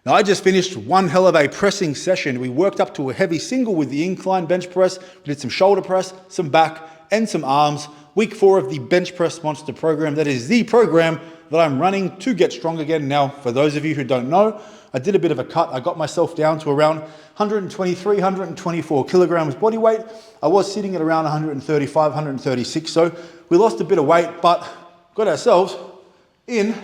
Now, I just finished one hell of a pressing session. We worked up to a heavy single with the incline bench press. We did some shoulder press, some back, and some arms. Week 4 of the bench press monster program. That is the program that I'm running to get strong again. Now, for those of you who don't know, I did a bit of a cut. I got myself down to around 123, 124 kilograms body weight. I was sitting at around 135, 136. So we lost a bit of weight, but got ourselves in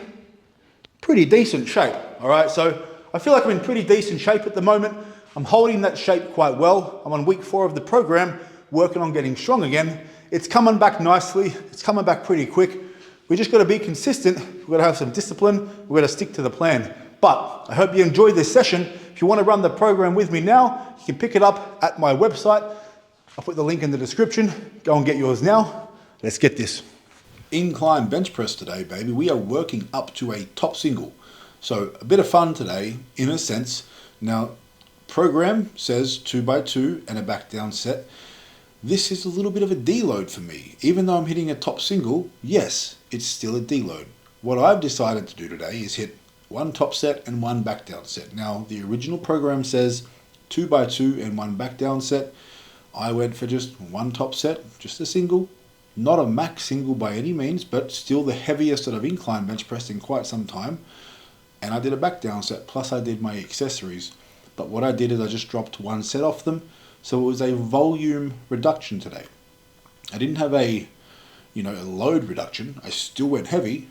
pretty decent shape. All right. So I feel like I'm in pretty decent shape at the moment. I'm holding that shape quite well. I'm on week 4 of the program, working on getting strong again. It's coming back nicely. It's coming back pretty quick. We just got to be consistent. We've got to have some discipline. We've got to stick to the plan. But I hope you enjoyed this session. If you want to run the program with me now, you can pick it up at my website. I'll put the link in the description. Go and get yours now. Let's get this. Incline bench press today, baby. We are working up to a top single. So a bit of fun today, in a sense. Now, program says 2x2 and a back down set. This is a little bit of a deload for me. Even though I'm hitting a top single, yes, it's still a deload. What I've decided to do today is hit one top set and one back down set. Now, the original program says 2x2 and one back down set. I went for just one top set, just a single. Not a max single by any means, but still the heaviest that I've incline bench pressed in quite some time. And I did a back down set, plus I did my accessories. But what I did is I just dropped one set off them. So it was a volume reduction today. I didn't have a load reduction. I still went heavy,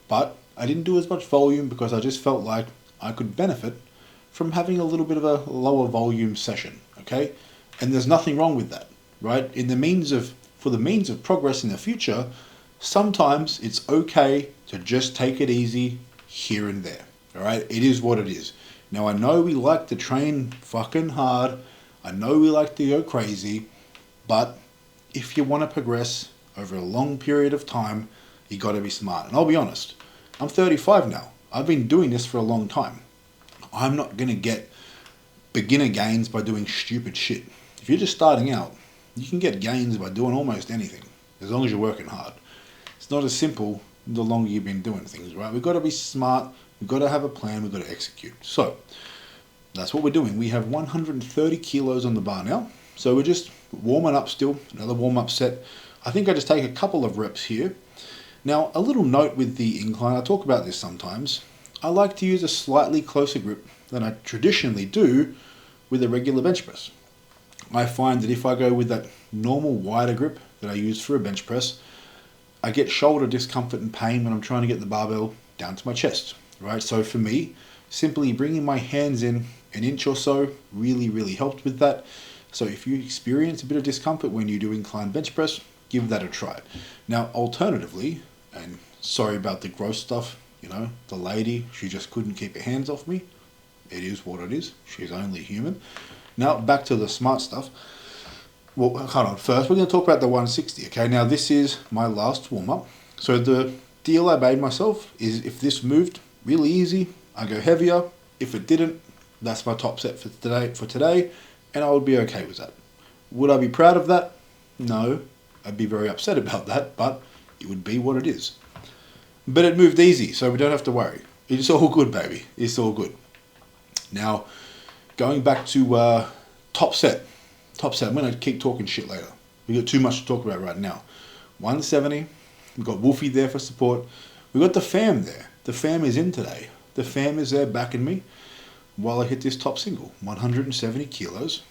but I didn't do as much volume because I just felt like I could benefit from having a little bit of a lower volume session, okay? And there's nothing wrong with that, right? For the means of progress in the future, sometimes it's okay to just take it easy here and there, all right? It is what it is. Now, I know we like to train fucking hard. I know we like to go crazy, but if you want to progress over a long period of time, you got to be smart. And I'll be honest, I'm 35 now. I've been doing this for a long time. I'm not going to get beginner gains by doing stupid shit. If you're just starting out, you can get gains by doing almost anything, as long as you're working hard. It's not as simple the longer you've been doing things, right? We've got to be smart. We've got to have a plan. We've got to execute. So that's what we're doing. We have 130 kilos on the bar now. So we're just warming up still, another warm-up set. I think I just take a couple of reps here. Now, a little note with the incline, I talk about this sometimes. I like to use a slightly closer grip than I traditionally do with a regular bench press. I find that if I go with that normal wider grip that I use for a bench press, I get shoulder discomfort and pain when I'm trying to get the barbell down to my chest, right? So for me, simply bringing my hands in an inch or so really, really helped with that. So if you experience a bit of discomfort when you do incline bench press, give that a try. Now, alternatively, and sorry about the gross stuff, the lady, she just couldn't keep her hands off me. It is what it is. She's only human. Now, back to the smart stuff. Well, hold on. First, we're going to talk about the 160, okay? Now, this is my last warm-up. So the deal I made myself is if this moved really easy, I go heavier. If it didn't, that's my top set for today, and I would be okay with that. Would I be proud of that? No. I'd be very upset about that, but it would be what it is. But it moved easy, so we don't have to worry. It's all good, baby. It's all good. Now, going back to top set. I'm going to keep talking shit later. We got too much to talk about right now. 170. We've got Wolfie there for support. We've got the fam there. The fam is in today. The fam is there backing me while I hit this top single. 170 kilos.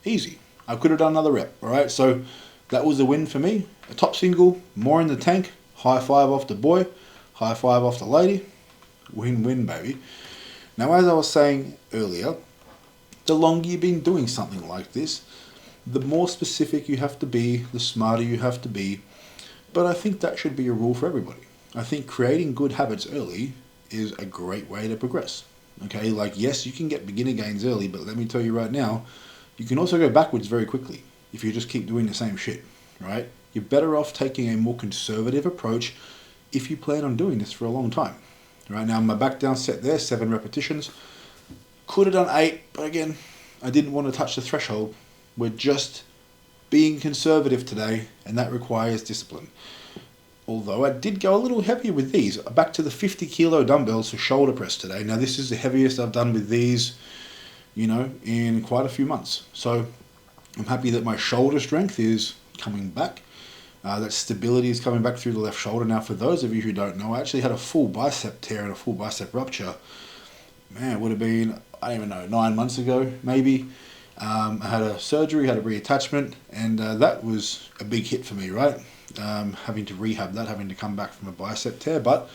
Easy. I could have done another rep, all right? So that was a win for me. A top single, more in the tank. High five off the boy. High five off the lady. Win-win, baby. Now, as I was saying earlier, the longer you've been doing something like this, the more specific you have to be, the smarter you have to be. But I think that should be a rule for everybody. I think creating good habits early is a great way to progress. Okay, like yes, you can get beginner gains early, but let me tell you right now, you can also go backwards very quickly if you just keep doing the same shit, right? You're better off taking a more conservative approach if you plan on doing this for a long time. Right now, my back down set there, 7 repetitions. Could have done 8, but again, I didn't want to touch the threshold. We're just being conservative today, and that requires discipline. Although I did go a little heavier with these, back to the 50 kilo dumbbells for shoulder press today. Now this is the heaviest I've done with these, in quite a few months. So I'm happy that my shoulder strength is coming back. That stability is coming back through the left shoulder. Now for those of you who don't know, I actually had a full bicep tear and a full bicep rupture. Man, it would have been, I don't even know, 9 months ago, maybe. I had a surgery, had a reattachment, and that was a big hit for me, right? Having to rehab that, having to come back from a bicep tear, but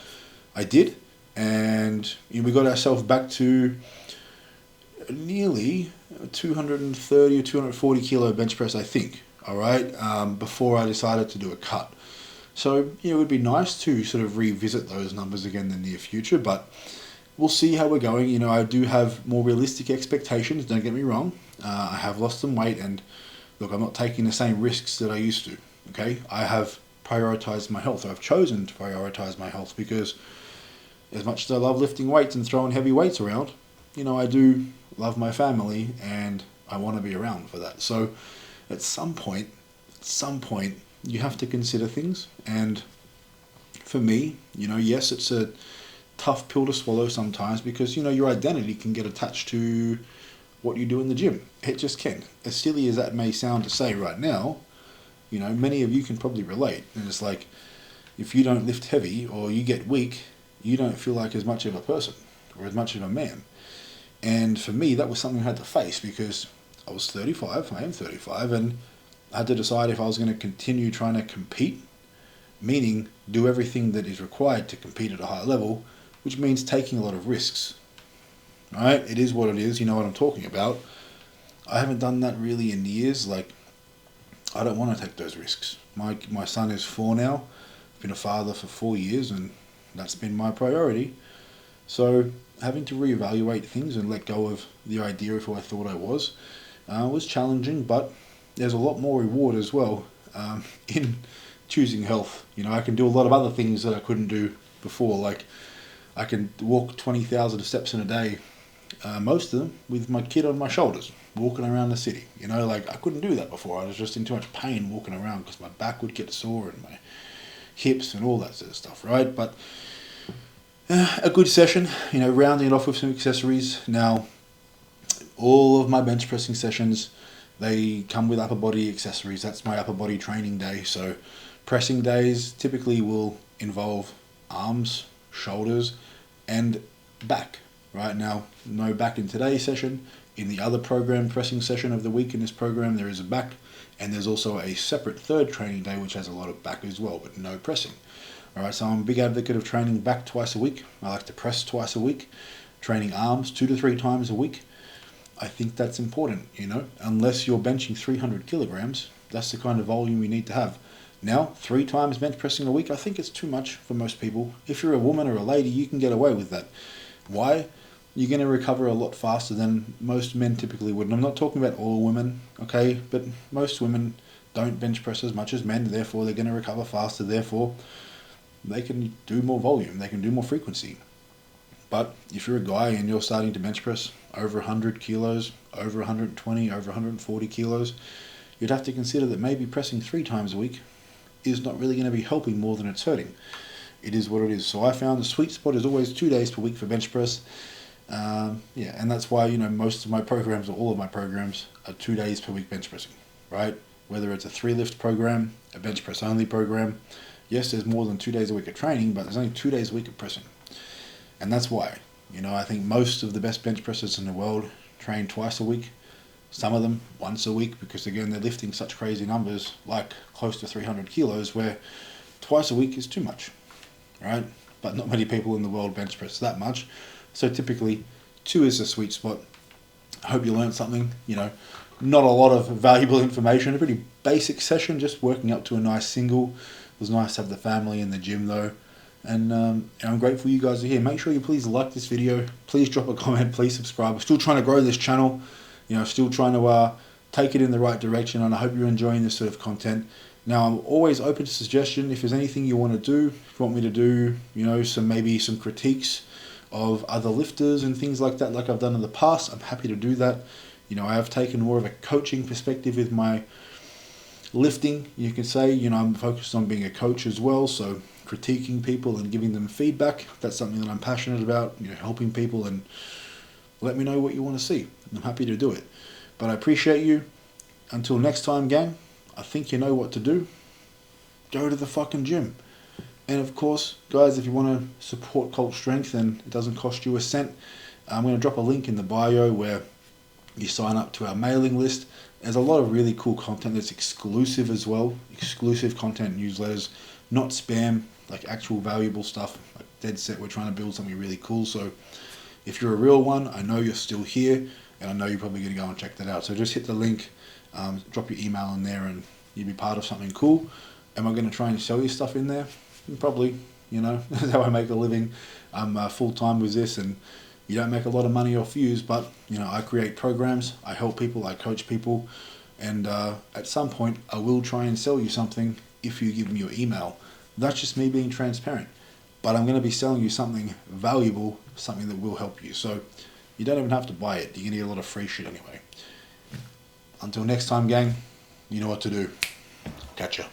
I did, and we got ourselves back to nearly 230 or 240 kilo bench press, I think, all right, before I decided to do a cut. So, it would be nice to sort of revisit those numbers again in the near future, but we'll see how we're going. I do have more realistic expectations, don't get me wrong. I have lost some weight, and look, I'm not taking the same risks that I used to, okay? I have prioritized my health. I've chosen to prioritize my health because as much as I love lifting weights and throwing heavy weights around, I do love my family and I want to be around for that. So at some point, you have to consider things. And for me, yes, it's a tough pill to swallow sometimes because, your identity can get attached to what you do in the gym. It just can. As silly as that may sound to say right now, many of you can probably relate. And it's like, if you don't lift heavy or you get weak, you don't feel like as much of a person or as much of a man. And for me, that was something I had to face because I was 35, I am 35, and I had to decide if I was going to continue trying to compete, meaning do everything that is required to compete at a high level, which means taking a lot of risks. Right? It is what it is. You know what I'm talking about. I haven't done that really in years. Like, I don't want to take those risks. My son is 4 now. I've been a father for 4 years, and that's been my priority. So having to reevaluate things and let go of the idea of who I thought I was challenging, but there's a lot more reward as well in choosing health. I can do a lot of other things that I couldn't do before. Like, I can walk 20,000 steps in a day, most of them with my kid on my shoulders, walking around the city. I couldn't do that before. I was just in too much pain walking around because my back would get sore and my hips and all that sort of stuff, right? But a good session, rounding it off with some accessories. Now, all of my bench pressing sessions, they come with upper body accessories. That's my upper body training day. So pressing days typically will involve arms, shoulders, and back. Right now, no back in today's session. In the other program pressing session of the week in this program, there is a back, and there's also a separate third training day which has a lot of back as well, but no pressing. Alright, so I'm a big advocate of training back twice a week. I like to press twice a week, training arms 2 to 3 times a week. I think that's important, unless you're benching 300 kilograms, that's the kind of volume you need to have. Now, 3 times bench pressing a week, I think it's too much for most people. If you're a woman or a lady, you can get away with that. Why? You're going to recover a lot faster than most men typically would. And I'm not talking about all women, okay? But most women don't bench press as much as men, therefore they're going to recover faster, therefore they can do more volume, they can do more frequency. But if you're a guy and you're starting to bench press over 100 kilos, over 120, over 140 kilos, you'd have to consider that maybe pressing 3 times a week is not really going to be helping more than it's hurting. It is what it is. So I found the sweet spot is always 2 days per week for bench press. And that's why, most of my programs, or all of my programs, are 2 days per week bench pressing, right? Whether it's a 3 lift program, a bench press only program. Yes, there's more than 2 days a week of training, but there's only 2 days a week of pressing. And that's why, I think most of the best bench pressers in the world train twice a week. Some of them once a week because, again, they're lifting such crazy numbers, like close to 300 kilos, where twice a week is too much, right? But not many people in the world bench press that much. So typically, 2 is a sweet spot. I hope you learned something, not a lot of valuable information, a pretty basic session, just working up to a nice single. It was nice to have the family in the gym though. And I'm grateful you guys are here. Make sure you please like this video. Please drop a comment. Please subscribe. We're still trying to grow this channel. Still trying to take it in the right direction. And I hope you're enjoying this sort of content. Now, I'm always open to suggestion. If there's anything you want to do, if you want me to do, maybe some critiques of other lifters and things like that, like I've done in the past, I'm happy to do that. I have taken more of a coaching perspective with my lifting. You can say, I'm focused on being a coach as well. So critiquing people and giving them feedback. That's something that I'm passionate about, helping people, and let me know what you want to see. I'm happy to do it. But I appreciate you. Until next time, gang, I think you know what to do. Go to the fucking gym. And of course, guys, if you want to support Cult Strength and it doesn't cost you a cent, I'm going to drop a link in the bio where you sign up to our mailing list. There's a lot of really cool content that's exclusive as well. Exclusive content newsletters, not spam, like actual valuable stuff. Like dead set, we're trying to build something really cool. So if you're a real one, I know you're still here, and I know you're probably going to go and check that out. So just hit the link, drop your email in there, and you'll be part of something cool. Am I going to try and sell you stuff in there? Probably, that's how I make a living. I'm full-time with this, and you don't make a lot of money off views, but, I create programs, I help people, I coach people, and at some point, I will try and sell you something if you give me your email. That's just me being transparent. But I'm going to be selling you something valuable, something that will help you. So you don't even have to buy it. You're going to get a lot of free shit anyway. Until next time, gang, you know what to do. Catch ya.